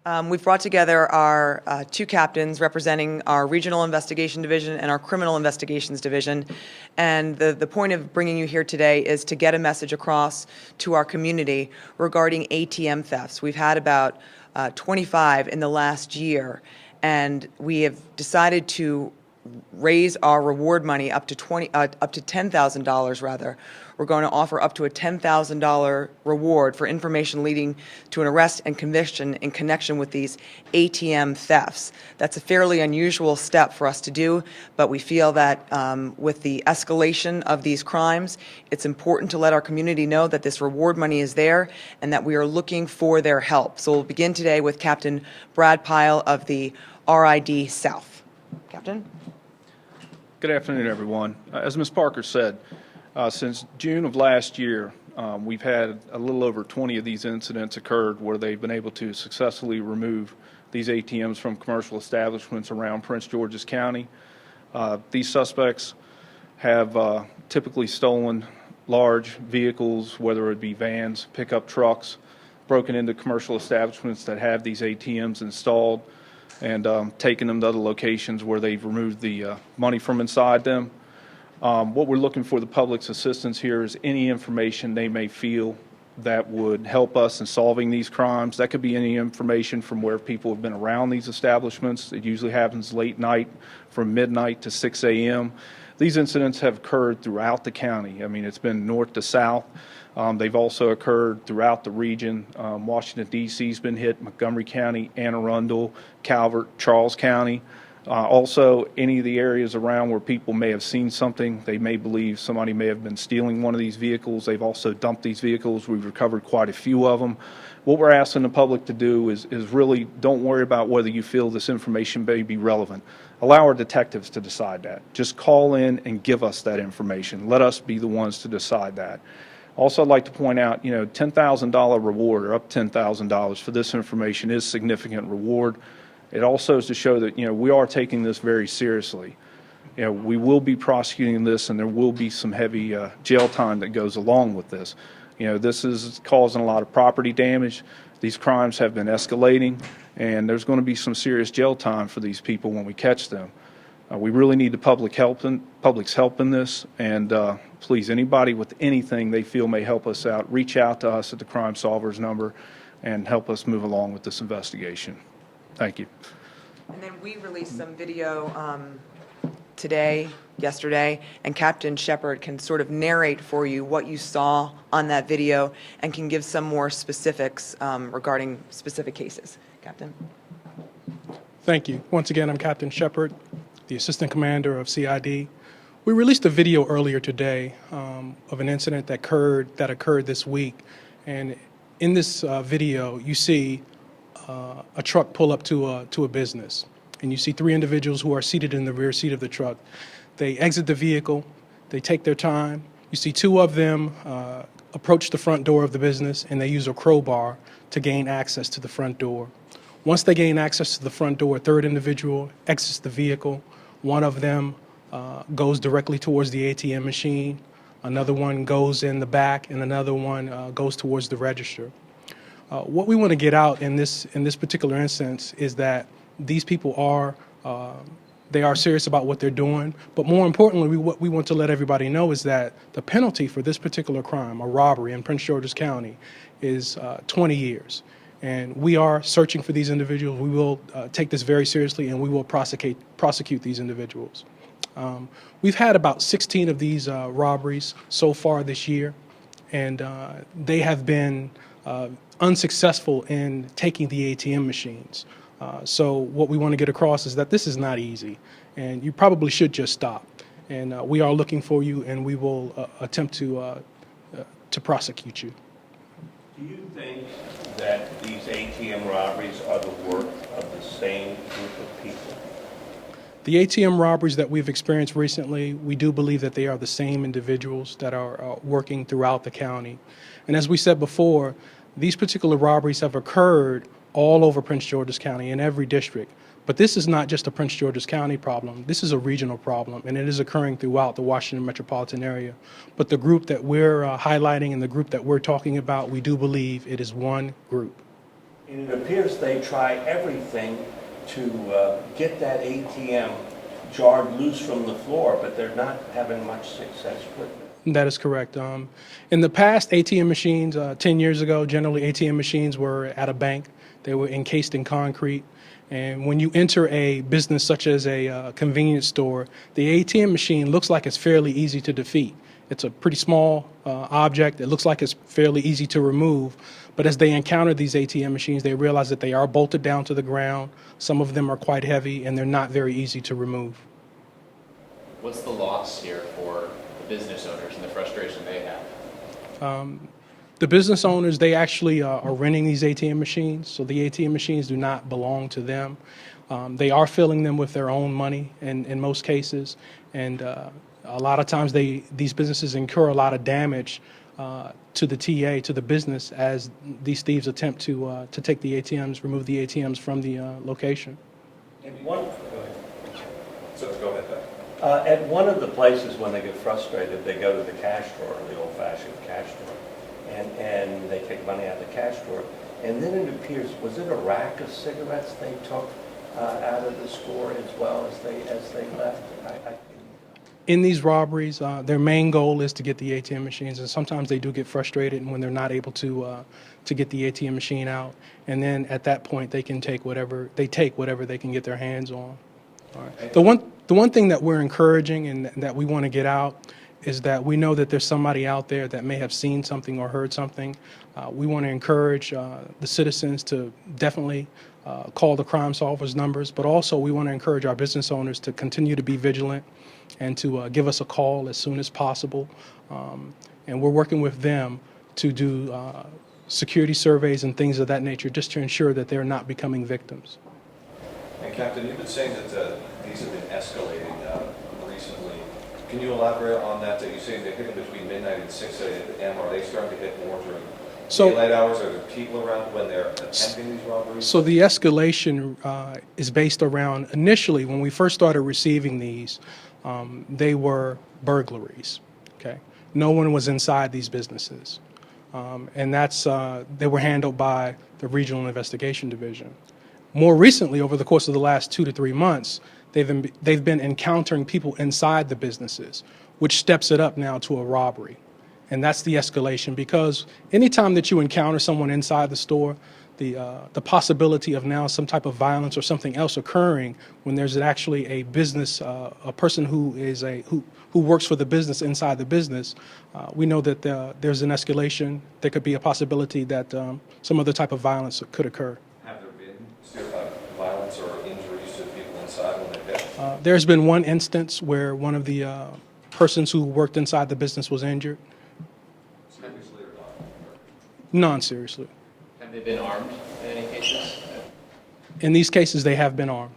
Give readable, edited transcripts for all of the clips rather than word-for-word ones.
We've brought together our two captains representing our Regional Investigation Division and our Criminal Investigations Division. And the point of bringing you here today is to get a message across to our community regarding ATM thefts. We've had about 25 in the last year, and we have decided to raise our reward money up to $10,000 rather. We're going to offer up to a $10,000 reward for information leading to an arrest and conviction in connection with these ATM thefts. That's a fairly unusual step for us to do, but we feel that with the escalation of these crimes, it's important to let our community know that this reward money is there and that we are looking for their help. So we'll begin today with Captain Brad Pyle of the RID South. Captain? Good afternoon, everyone. As Ms. Parker said, since June of last year, we've had a little over 20 of these incidents occurred where they've been able to successfully remove these ATMs from commercial establishments around Prince George's County. These suspects have typically stolen large vehicles, whether it be vans, pickup trucks, broken into commercial establishments that have these ATMs installed, and taking them to other locations where they've removed the money from inside them. What we're looking for the public's assistance here is any information they may feel that would help us in solving these crimes. That could be any information from where people have been around these establishments. It usually happens late night from midnight to 6 a.m. These incidents have occurred throughout the county. I mean, it's been north to south. They've also occurred throughout the region. Washington, D.C.'s been hit, Montgomery County, Anne Arundel, Calvert, Charles County. Also, any of the areas around where people may have seen something, they may believe somebody may have been stealing one of these vehicles. They've also dumped these vehicles. We've recovered quite a few of them. What we're asking the public to do is really don't worry about whether you feel this information may be relevant. Allow our detectives to decide that. Just call in and give us that information. Let us be the ones to decide that. Also, I'd like to point out, $10,000 reward or up $10,000 for this information is significant reward. It also is to show that, we are taking this very seriously. We will be prosecuting this, and there will be some heavy jail time that goes along with this. This is causing a lot of property damage. These crimes have been escalating, and there's going to be some serious jail time for these people when we catch them. We really need the public's help in this, and please, anybody with anything they feel may help us out, reach out to us at the Crime Solvers number and help us move along with this investigation. Thank you. And then we released some video yesterday, and Captain Sheppard can sort of narrate for you what you saw on that video and can give some more specifics regarding specific cases. Captain? Thank you. Once again, I'm Captain Sheppard, the Assistant Commander of CID. We released a video earlier today of an incident that occurred this week, and in this video, you see a truck pull up to a business, and you see three individuals who are seated in the rear seat of the truck. They exit the vehicle, they take their time. You see two of them approach the front door of the business, and they use a crowbar to gain access to the front door. Once they gain access to the front door, a third individual exits the vehicle. One of them goes directly towards the ATM machine. Another one goes in the back, and another one goes towards the register. What we want to get out in this particular instance is that these people are serious about what they're doing, but more importantly, what we want to let everybody know is that the penalty for this particular crime, a robbery in Prince George's County, is 20 years. And we are searching for these individuals. We will take this very seriously, and we will prosecute these individuals. We've had about 16 of these robberies so far this year, and they have been unsuccessful in taking the ATM machines. So what we want to get across is that this is not easy, and you probably should just stop. And we are looking for you, and we will attempt to prosecute you. Do you think that these ATM robberies are the work of the same group of people? The ATM robberies that we've experienced recently, we do believe that they are the same individuals that are working throughout the county. And as we said before, these particular robberies have occurred all over Prince George's County in every district. But this is not just a Prince George's County problem. This is a regional problem, and it is occurring throughout the Washington metropolitan area. But the group that we're highlighting and the group that we're talking about, we do believe it is one group. And it appears they try everything to get that ATM jarred loose from the floor, but they're not having much success with it. That is correct. In the past, ATM machines, 10 years ago, generally ATM machines were at a bank. They were encased in concrete. And when you enter a business such as a convenience store, the ATM machine looks like it's fairly easy to defeat. It's a pretty small object. It looks like it's fairly easy to remove. But as they encounter these ATM machines, they realize that they are bolted down to the ground. Some of them are quite heavy, and they're not very easy to remove. What's the loss here for the business owners and the frustration they have? The business owners, they actually are renting these ATM machines, so the ATM machines do not belong to them. They are filling them with their own money in most cases, and a lot of times these businesses incur a lot of damage to the TA, to the business, as these thieves attempt to take the ATMs, remove the ATMs from the location. At one of the places, when they get frustrated, they go to the cash drawer, the old-fashioned cash drawer, and they take money out of the cash drawer. And then it appears, was it a rack of cigarettes they took out of the store as well as they left? In these robberies, their main goal is to get the ATM machines, and sometimes they do get frustrated when they're not able to get the ATM machine out. And then at that point, they can take whatever they can get their hands on. All right. The one thing that we're encouraging and that we want to get out is that we know that there's somebody out there that may have seen something or heard something. We want to encourage the citizens to definitely call the Crime Solvers numbers, but also we want to encourage our business owners to continue to be vigilant and to give us a call as soon as possible. And we're working with them to do security surveys and things of that nature just to ensure that they're not becoming victims. And Captain, you've been saying that these have been escalating recently. Can you elaborate on that? That you're saying they're hitting between midnight and 6 a.m. Are they starting to hit more during daylight hours? Are there people around when they're attempting these robberies? So the escalation is based around, initially when we first started receiving these, they were burglaries. Okay, no one was inside these businesses, and that's they were handled by the Regional Investigation Division. More recently, over the course of the last 2 to 3 months, they've been encountering people inside the businesses, which steps it up now to a robbery. And that's the escalation, because anytime that you encounter someone inside the store, the possibility of now some type of violence or something else occurring when there's actually a business, a person who works for the business inside the business, we know that there's an escalation. There could be a possibility that some other type of violence could occur. Have there been violence or injuries to people inside when they're hit? There's been one instance where one of the persons who worked inside the business was injured. Seriously or not? Non-seriously. Have they been armed in any cases? In these cases, they have been armed.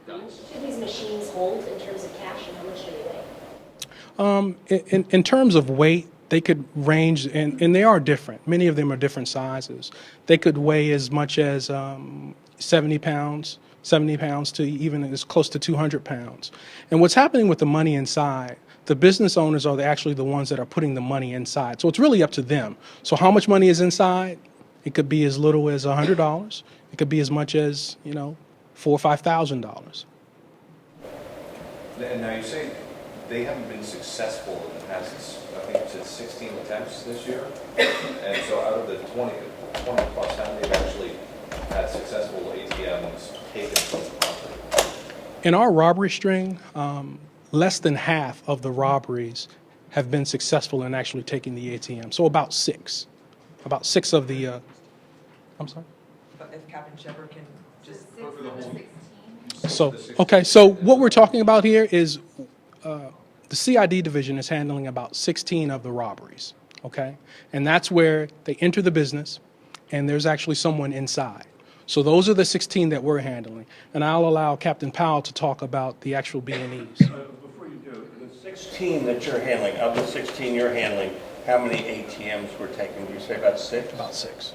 How much do these machines hold in terms of cash, and how much do they weigh? In terms of weight, they could range, and they are different. Many of them are different sizes. They could weigh as much as 70 pounds to even as close to 200 pounds. And what's happening with the money inside, the business owners are actually the ones that are putting the money inside. So it's really up to them. So how much money is inside? It could be as little as $100. It could be as much as, $4,000 or $5,000. And now you say they haven't been successful in the past, I think you said 16 attempts this year. And so out of the 20 plus, how many have actually had successful ATMs taken from the property? In our robbery string, less than half of the robberies have been successful in actually taking the ATM. So about six of the, I'm sorry? If Captain Sheppard can just... So what we're talking about here is the CID division is handling about 16 of the robberies, okay? And that's where they enter the business and there's actually someone inside. So those are the 16 that we're handling. And I'll allow Captain Powell to talk about the actual B&Es. Before you do, the 16 that you're handling, of the 16 you're handling, how many ATMs were taken? Do you say about 6? About 6.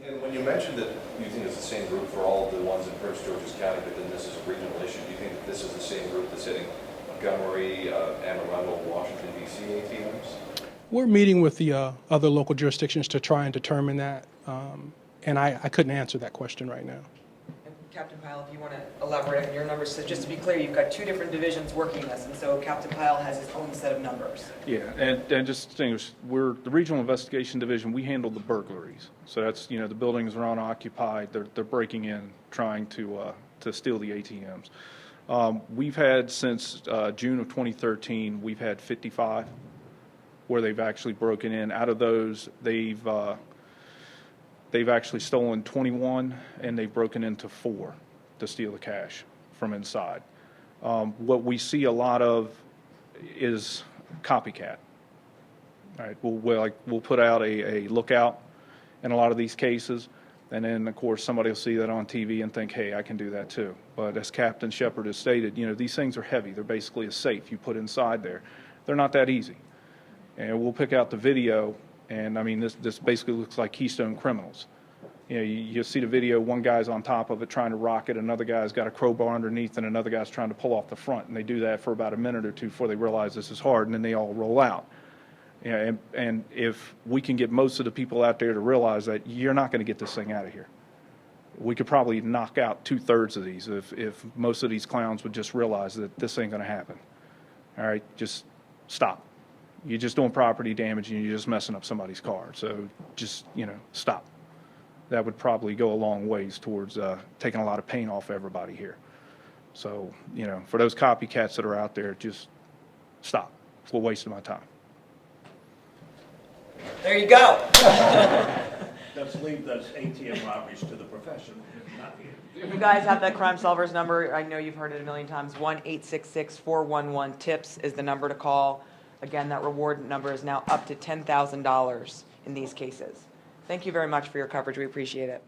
And when you mentioned that you think it's the same group for all of the ones in Prince George's County, but then this is a regional issue, do you think that this is the same group that's hitting Montgomery, Anne Arundel, Washington, D.C. ATMs? We're meeting with the other local jurisdictions to try and determine that, and I couldn't answer that question right now. And Captain Pyle, if you want to elaborate on your numbers, so just to be clear, you've got two different divisions working this, and so Captain Pyle has his own set of numbers. Yeah, and just to distinguish, we're the Regional Investigation Division. We handle the burglaries. So that's, the buildings are unoccupied. They're breaking in, trying to steal the ATMs. We've had since June of 2013, we've had 55 where they've actually broken in. Out of those, they've actually stolen 21, and they've broken into 4 to steal the cash from inside. What we see a lot of is copycat. All right, we'll put out a lookout in a lot of these cases, and then of course somebody will see that on TV and think, hey, I can do that too. But as Captain Sheppard has stated, these things are heavy. They're basically a safe you put inside there. They're not that easy. And we'll pick out the video, and I mean, this basically looks like Keystone Criminals. You see the video, one guy's on top of it trying to rock it, another guy's got a crowbar underneath, and another guy's trying to pull off the front. And they do that for about a minute or two before they realize this is hard, and then they all roll out. And if we can get most of the people out there to realize that you're not going to get this thing out of here. We could probably knock out 2/3 of these if most of these clowns would just realize that this ain't going to happen. All right, just stop. You're just doing property damage and you're just messing up somebody's car. So just, stop. That would probably go a long ways towards taking a lot of pain off everybody here. So, for those copycats that are out there, just stop. It's a waste of my time. There you go. Let's leave those ATM robberies to the profession, not you. You guys have that Crime Solvers number. I know you've heard it a million times. 1-866-411-TIPS is the number to call. Again, that reward number is now up to $10,000 in these cases. Thank you very much for your coverage. We appreciate it.